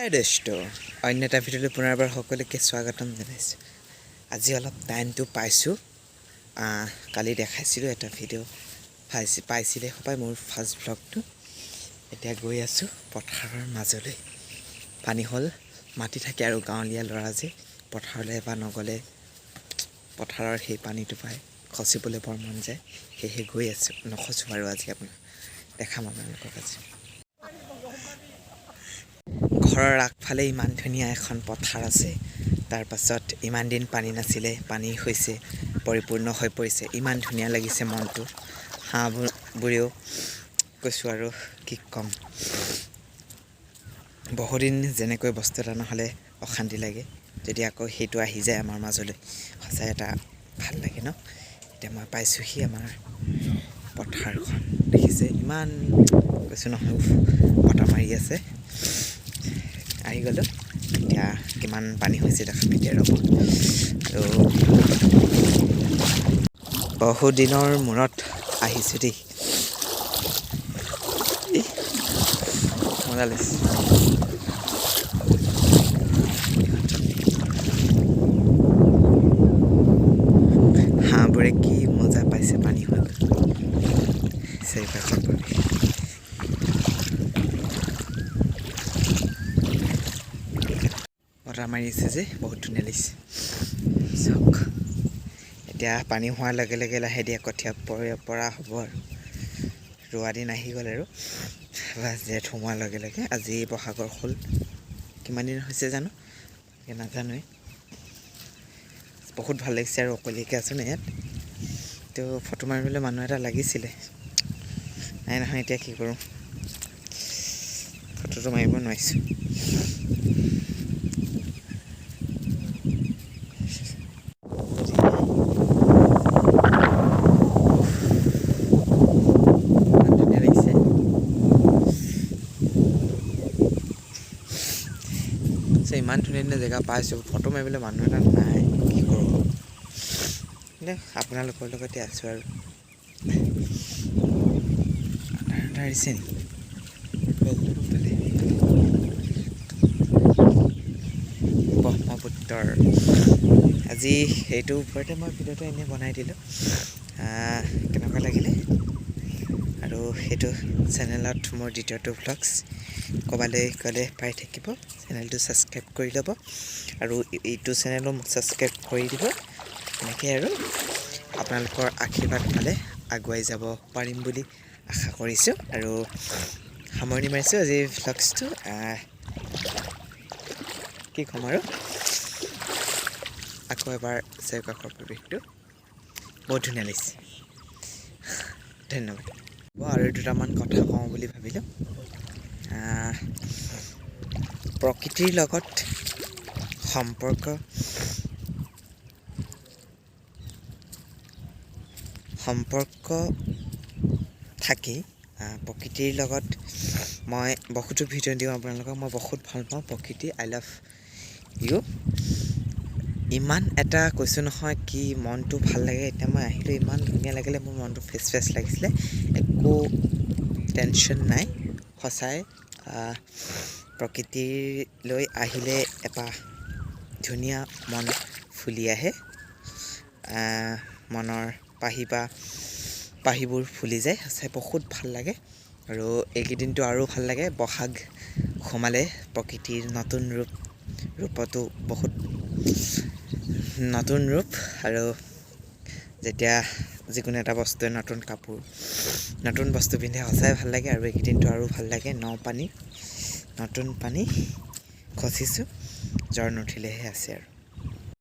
দোস্তো অন্য এটা ভিডিঅ'লৈ পুনৰবাৰ সকলোকে স্বাগতম জনাইছোঁ। আজি অলপ টাইমটো পাইছোঁ। কালি দেখাইছিলোঁ এটা ভিডিঅ' পাইছিলে সপাই মোৰ ফাৰ্ষ্ট ব্লগটো। এতিয়া গৈ আছোঁ পথাৰৰ মাজলৈ। পানী হ'ল, মাটি থাকে আৰু গাঁৱলীয়া ল'ৰা যে পথাৰলৈ এবাৰ নগ'লে পথাৰৰ সেই পানীটো পাই খচিবলৈ বৰ মন যায়। সেয়েহে গৈ আছোঁ, নখচোঁ বাৰু আজি আপোনাক দেখাম আপোনালোকক আজি। ঘৰৰ আগফালে ইমান ধুনীয়া এখন পথাৰ আছে। তাৰ পাছত ইমান দিন পানী নাছিলে, পানী হৈছে, পৰিপূৰ্ণ হৈ পৰিছে। ইমান ধুনীয়া লাগিছে মনটো। হাঁহবোৰেও কৈছোঁ আৰু কি ক'ম, বহুদিন যেনেকৈ বস্তু এটা নহ'লে অশান্তি লাগে, যদি আকৌ সেইটো আহি যায় আমাৰ মাজলৈ, সঁচাই এটা ভাল লাগে ন। এতিয়া মই পাইছোঁহি আমাৰ পথাৰখন, দেখিছে ইমান কৈছোঁ নহয় বতাহ মাৰি আছে। আহি গ'লোঁ, এতিয়া কিমান পানী হৈছে দেখাম এতিয়া ৰ'ব। আৰু বহুদিনৰ মূৰত আহিছোঁ দেই, মজা লাগিছে। হাঁহবোৰে কি মজা পাইছে পানী হৈ গ'ল। চাৰিওকাষৰ পৰিৱেশ বতাহ মাৰি আছে যে বহুত ধুনীয়া লাগিছে। চাওক এতিয়া পানী হোৱাৰ লগে লগে লাহে দিয়ে কঠীয়া পৰা হ'ব আৰু ৰোৱা দিন আহি গ'ল আৰু বাছ জেঠ সোমোৱাৰ লগে লগে। আজি বহাগৰ হ'ল কিমান দিন হৈছে জানো নাজানোৱেই। বহুত ভাল লাগিছে আৰু অকলীয়াকৈ আছোঁ ন ইয়াত। তো ফটো মাৰিবলৈ মানুহ এটা লাগিছিলে, নাই নহয়। এতিয়া কি কৰোঁ, ফটোটো মাৰিব নোৱাৰিছোঁ। ইমান ধুনীয়া ধুনীয়া জেগা পাইছোঁ, ফটো মাৰিবলৈ মানুহ এটা নাই, কি কৰোঁ। কিন্তু আপোনালোকৰ লগতে আছোঁ আৰু আহিছে নি ব্ৰহ্মপুত্ৰৰ। আজি এইটোৰ ওপৰতে মই ভিডিঅ'টো এনেই বনাই দিলোঁ, কেনেকুৱা লাগিলে। আৰু সেইটো চেনেলত মোৰ দ্বিতীয়টো ভ্লগছ, ক'বালৈ গ'লে পাই থাকিব। চেনেলটো ছাবস্ক্ৰাইব কৰি ল'ব আৰু এইটো চেনেলো মোক ছাবস্ক্ৰাইব কৰি দিব। এনেকৈ আৰু আপোনালোকৰ আশীৰ্বাদ পালে আগুৱাই যাব পাৰিম বুলি আশা কৰিছোঁ। আৰু সামৰণি মাৰিছোঁ আজি ভ্লগছটো। কি ক'ম আৰু, আকৌ এবাৰ চাৰিওকাষৰ পৰিৱেশটো বহুত ধুনীয়া লাগিছে। ধন্যবাদ। আৰু দুটামান কথা কওঁ বুলি ভাবিলোঁ। প্ৰকৃতিৰ লগত সম্পৰ্ক থাকি, প্ৰকৃতিৰ লগত মই বহুতো ভিডিঅ' দিওঁ আপোনালোকক। মই বহুত ভাল পাওঁ প্ৰকৃতি, আই লাভ ইউ। ইমান এটা কৈছোঁ নহয় কি মনটো ভাল লাগে। এতিয়া মই আহিলোঁ, ইমান ধুনীয়া লাগিলে, মোৰ মনটো ফ্ৰেছ ফ্ৰেছ লাগিছিলে, একো টেনশ্যন নাই। সঁচাই প্ৰকৃতিলৈ আহিলে এটা ধুনীয়া মন ফুলি আহে। মনৰ পাহিবোৰ ফুলি যায়, সঁচাই বহুত ভাল লাগে। আৰু এইকেইদিনটো আৰু ভাল লাগে, বহাগ সোমালে প্ৰকৃতিৰ নতুন ৰূপতো বহুত নতুন ৰূপ। আৰু যেতিয়া যিকোনো এটা বস্তুৱে নতুন কাপোৰ, নতুন বস্তু পিন্ধে, সঁচাই ভাল লাগে। আৰু এইকেইদিনটো আৰু ভাল লাগে। নতুন পানী খচিছোঁ, জ্বৰ নুঠিলেহে আছে আৰু।